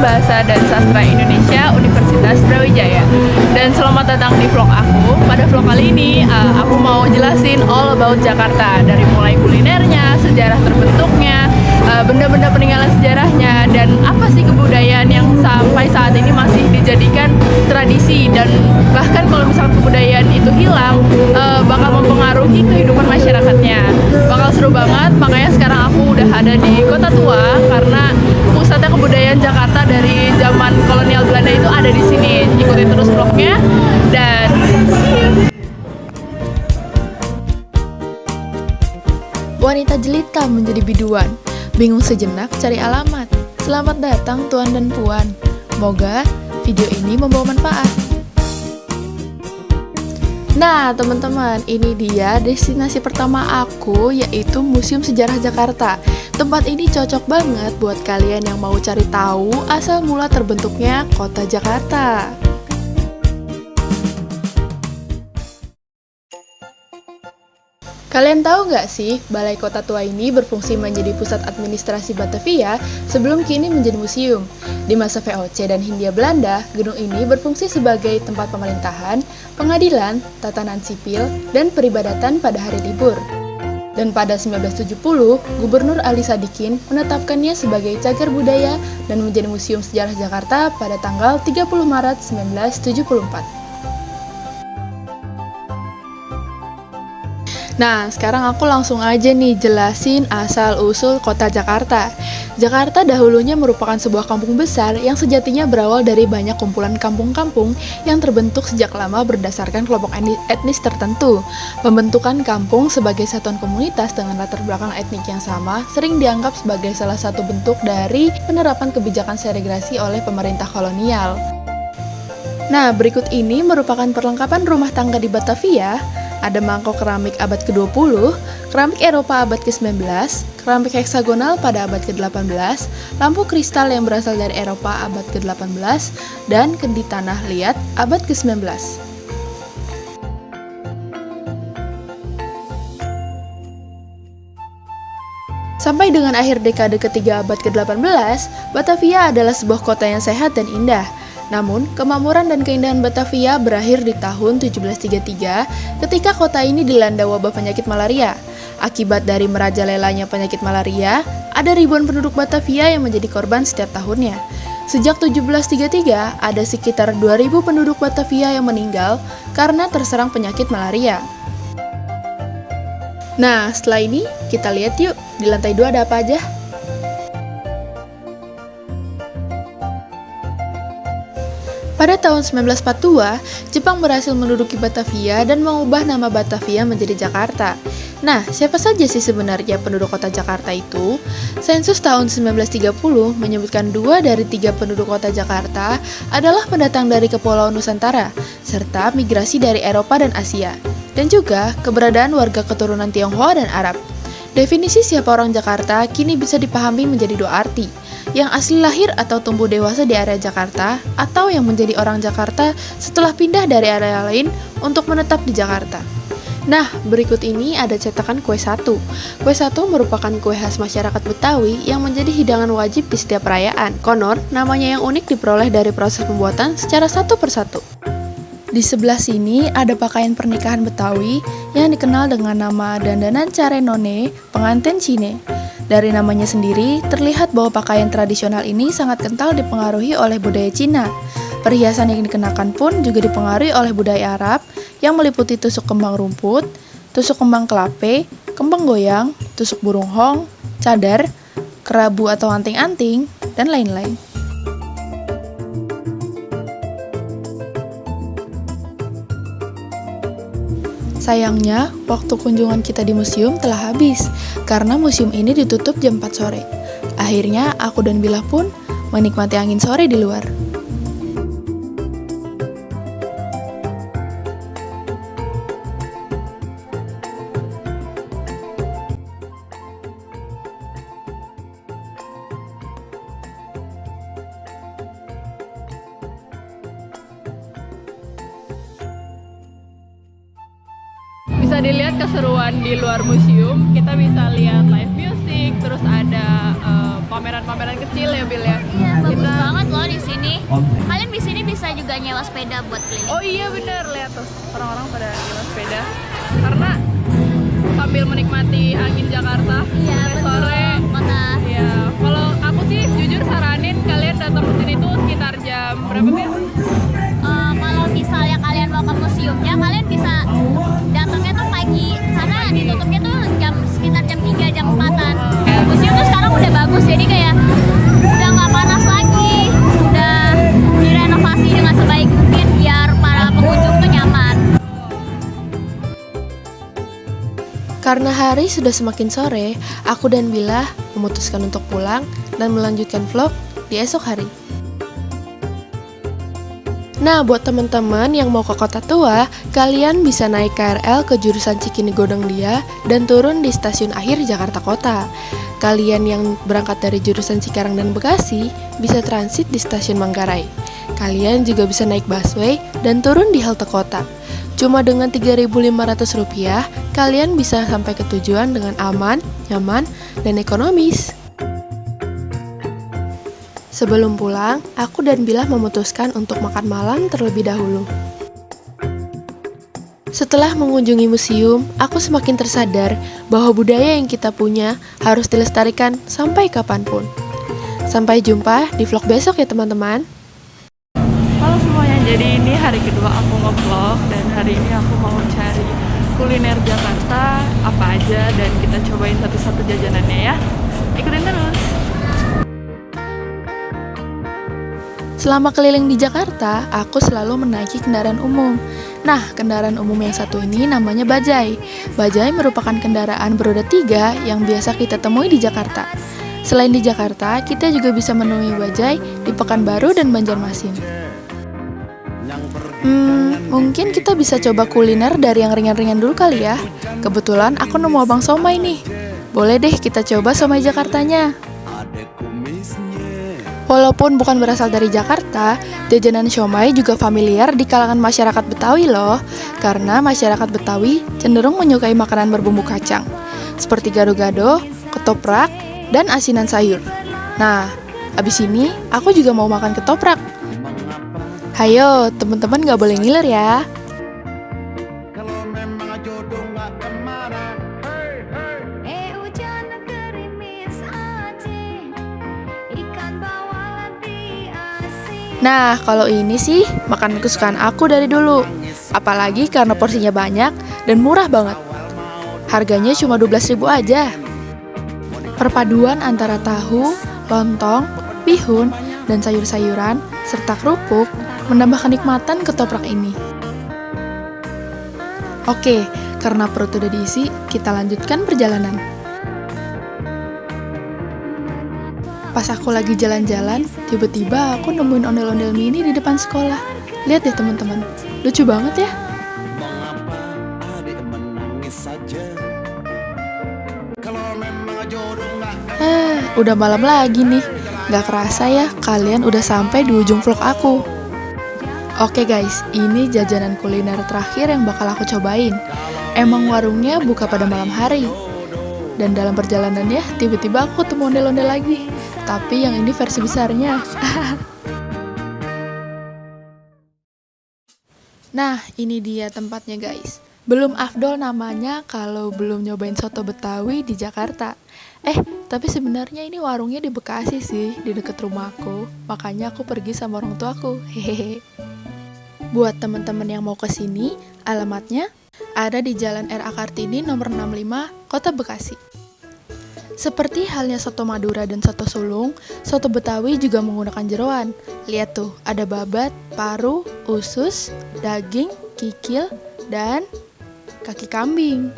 Bahasa dan Sastra Indonesia Universitas Brawijaya. Dan selamat datang di vlog aku. Pada vlog kali ini aku mau jelasin all about Jakarta, dari mulai kulinernya, sejarah terbentuknya, benda-benda peninggalan sejarahnya, dan apa sih kebudayaan yang sampai saat ini masih dijadikan tradisi, dan bahkan kalau misalkan kebudayaan itu hilang bakal mempengaruhi kehidupan masyarakatnya. Bakal seru banget, makanya sekarang aku udah ada di Kota Tua karena pusatnya kebudayaan Jakarta dari zaman kolonial Belanda itu ada di sini. Ikutin terus vlognya dan Wanita jelita menjadi biduan, bingung sejenak cari alamat. Selamat datang tuan dan puan. Moga video ini membawa manfaat. Nah teman-teman, ini dia destinasi pertama aku, yaitu Museum Sejarah Jakarta. Tempat ini cocok banget buat kalian yang mau cari tahu asal mula terbentuknya kota Jakarta. Kalian tahu nggak sih, Balai Kota Tua ini berfungsi menjadi pusat administrasi Batavia sebelum kini menjadi museum. Di masa VOC dan Hindia Belanda, gedung ini berfungsi sebagai tempat pemerintahan, pengadilan, tatanan sipil, dan peribadatan pada hari libur. Dan pada 1970, Gubernur Ali Sadikin menetapkannya sebagai cagar budaya dan menjadi Museum Sejarah Jakarta pada tanggal 30 Maret 1974. Nah, sekarang aku langsung aja nih jelasin asal-usul kota Jakarta. Jakarta dahulunya merupakan sebuah kampung besar yang sejatinya berawal dari banyak kumpulan kampung-kampung yang terbentuk sejak lama berdasarkan kelompok etnis tertentu. Pembentukan kampung sebagai satuan komunitas dengan latar belakang etnik yang sama sering dianggap sebagai salah satu bentuk dari penerapan kebijakan segregasi oleh pemerintah kolonial. Nah, berikut ini merupakan perlengkapan rumah tangga di Batavia. Ada mangkok keramik abad ke-20, keramik Eropa abad ke-19, keramik heksagonal pada abad ke-18, lampu kristal yang berasal dari Eropa abad ke-18, dan kendi tanah liat abad ke-19. Sampai dengan akhir dekade ketiga abad ke-18, Batavia adalah sebuah kota yang sehat dan indah. Namun, kemakmuran dan keindahan Batavia berakhir di tahun 1733 ketika kota ini dilanda wabah penyakit malaria. Akibat dari merajalelanya penyakit malaria, ada ribuan penduduk Batavia yang menjadi korban setiap tahunnya. Sejak 1733, ada sekitar 2.000 penduduk Batavia yang meninggal karena terserang penyakit malaria. Nah, setelah ini kita lihat yuk, di lantai 2 ada apa aja? Pada tahun 1942, Jepang berhasil menduduki Batavia dan mengubah nama Batavia menjadi Jakarta. Nah, siapa saja sih sebenarnya penduduk kota Jakarta itu? Sensus tahun 1930 menyebutkan 2 dari 3 penduduk kota Jakarta adalah pendatang dari Kepulauan Nusantara, serta migrasi dari Eropa dan Asia, dan juga keberadaan warga keturunan Tionghoa dan Arab. Definisi siapa orang Jakarta kini bisa dipahami menjadi 2 arti, yang asli lahir atau tumbuh dewasa di area Jakarta, atau yang menjadi orang Jakarta setelah pindah dari area lain untuk menetap di Jakarta. Nah, berikut ini ada cetakan kue satu. Kue satu merupakan kue khas masyarakat Betawi yang menjadi hidangan wajib di setiap perayaan. Konon, namanya yang unik diperoleh dari proses pembuatan secara satu persatu. Di sebelah sini ada pakaian pernikahan Betawi yang dikenal dengan nama dandanan care none, pengantin Cine. Dari namanya sendiri, terlihat bahwa pakaian tradisional ini sangat kental dipengaruhi oleh budaya Cina. Perhiasan yang dikenakan pun juga dipengaruhi oleh budaya Arab yang meliputi tusuk kembang rumput, tusuk kembang kelape, kembang goyang, tusuk burung hong, cadar, kerabu atau anting-anting, dan lain-lain. Sayangnya, waktu kunjungan kita di museum telah habis, karena museum ini ditutup jam 4 sore. Akhirnya, aku dan Bila pun menikmati angin sore di luar. bisa dilihat keseruan di luar museum. Kita bisa lihat live music, terus ada pameran-pameran kecil ya Bil ya. Iya, bagus banget loh juga nyewa sepeda buat keliling. Oh iya bener, lihat tuh orang-orang pada nyewa sepeda karena sambil menikmati angin Jakarta Iya, sampai betul. sore. Kota. Ya, kalau aku sih jujur saranin kalian datang ke sini tuh sekitar jam berapa sih? Kalau misalnya kalian mau ke museumnya, kalian bisa datangnya tuh pagi karena ditutupnya tuh sekitar jam 3 jam 4-an. Museum tuh sekarang udah bagus, jadi kayak udah nggak panas lagi, udah direnovasi dengan sebaik mungkin biar para pengunjung tuh nyaman. Karena hari sudah semakin sore, aku dan Bila memutuskan untuk pulang dan melanjutkan vlog di esok hari. Nah, buat teman-teman yang mau ke Kota Tua, kalian bisa naik KRL ke jurusan Cikini Godongdia dan turun di stasiun akhir Jakarta Kota. Kalian yang berangkat dari jurusan Cikarang dan Bekasi bisa transit di stasiun Manggarai. Kalian juga bisa naik busway dan turun di halte kota. Cuma dengan Rp3.500, kalian bisa sampai ke tujuan dengan aman, nyaman, dan ekonomis. Sebelum pulang, aku dan Bila memutuskan untuk makan malam terlebih dahulu. Setelah mengunjungi museum, aku semakin tersadar bahwa budaya yang kita punya harus dilestarikan sampai kapanpun. Sampai jumpa di vlog besok ya teman-teman. Halo semuanya, jadi ini hari kedua aku nge-vlog dan hari ini aku mau cari kuliner Jakarta apa aja dan kita cobain satu-satu jajanannya ya. Ikutin terus. Selama keliling di Jakarta, aku selalu menaiki kendaraan umum. Nah, kendaraan umum yang satu ini namanya bajai. Bajai merupakan kendaraan beroda 3 yang biasa kita temui di Jakarta. Selain di Jakarta, kita juga bisa menemui bajai di Pekanbaru dan Banjarmasin. Mungkin kita bisa coba kuliner dari yang ringan-ringan dulu kali ya. Kebetulan aku nemu abang somai nih. Boleh deh kita coba somai Jakartanya. Walaupun bukan berasal dari Jakarta, jajanan siomay juga familiar di kalangan masyarakat Betawi loh. Karena masyarakat Betawi cenderung menyukai makanan berbumbu kacang, seperti gado-gado, ketoprak, dan asinan sayur. Nah, abis ini aku juga mau makan ketoprak. Hayo, teman-teman gak boleh ngiler ya. Nah, kalau ini sih makanan kesukaan aku dari dulu. Apalagi karena porsinya banyak dan murah banget. Harganya cuma 12.000 aja. Perpaduan antara tahu, lontong, bihun, dan sayur-sayuran, serta kerupuk menambah kenikmatan ketoprak ini. Oke, karena perut udah diisi, kita lanjutkan perjalanan. Pas aku lagi jalan-jalan, tiba-tiba aku nemuin ondel-ondel mini di depan sekolah. Lihat deh teman-teman, lucu banget ya. Udah malam lagi nih. Gak kerasa ya, kalian udah sampai di ujung vlog aku. Oke guys, ini jajanan kuliner terakhir yang bakal aku cobain. Emang warungnya buka pada malam hari. Dan dalam perjalanannya, tiba-tiba aku ketemu ondel-ondel lagi. Tapi yang ini versi besarnya. Nah, ini dia tempatnya guys. Belum afdol namanya kalau belum nyobain soto Betawi di Jakarta. Tapi sebenarnya ini warungnya di Bekasi sih, di deket rumahku. Makanya aku pergi sama orang tuaku. Hehehe. Buat teman-teman yang mau kesini, alamatnya ada di Jalan R.A. Kartini nomor 65, Kota Bekasi. Seperti halnya soto Madura dan soto sulung, soto Betawi juga menggunakan jeroan. Lihat tuh, ada babat, paru, usus, daging, kikil, dan kaki kambing.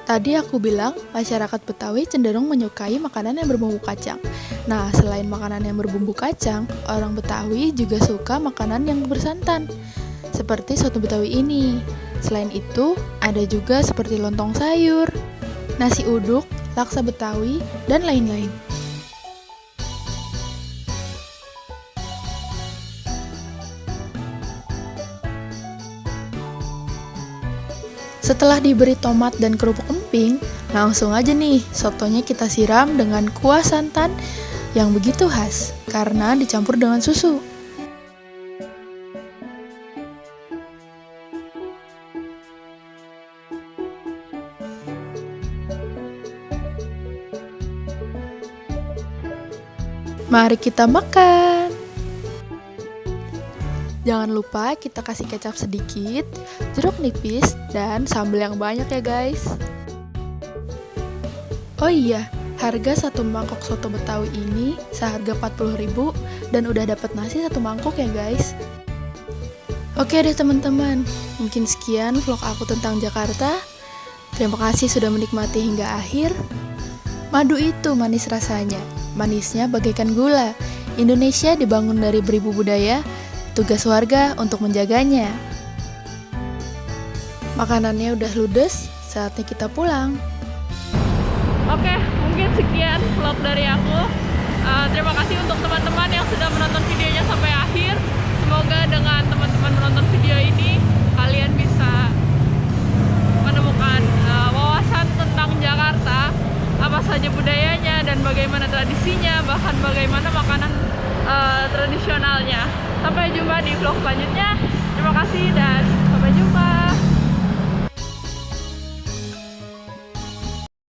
Tadi aku bilang, masyarakat Betawi cenderung menyukai makanan yang berbumbu kacang. Nah, selain makanan yang berbumbu kacang, orang Betawi juga suka makanan yang bersantan, seperti soto Betawi ini. Selain itu, ada juga seperti lontong sayur, nasi uduk, laksa Betawi, dan lain-lain. Setelah diberi tomat dan kerupuk emping, langsung aja nih sotonya kita siram dengan kuah santan yang begitu khas karena dicampur dengan susu. Mari kita makan. Jangan lupa kita kasih kecap sedikit, jeruk nipis, dan sambal yang banyak ya guys. Oh iya, harga satu mangkok soto Betawi ini seharga 40.000 dan udah dapat nasi satu mangkok ya guys. Oke deh teman-teman, mungkin sekian vlog aku tentang Jakarta. Terima kasih sudah menikmati hingga akhir. Madu itu manis rasanya, manisnya bagaikan gula. Indonesia dibangun dari beribu budaya, tugas warga untuk menjaganya. Makanannya udah ludes, saatnya kita pulang. Oke, mungkin sekian vlog dari aku. Terima kasih untuk teman-teman yang sudah menonton videonya sampai akhir. Semoga dengan teman-teman menonton video ini, kalian bisa menemukan wawasan tentang Jakarta, apa saja budayanya dan bagaimana tradisinya, bahkan bagaimana makanan tradisionalnya. Sampai jumpa di vlog selanjutnya. Terima kasih dan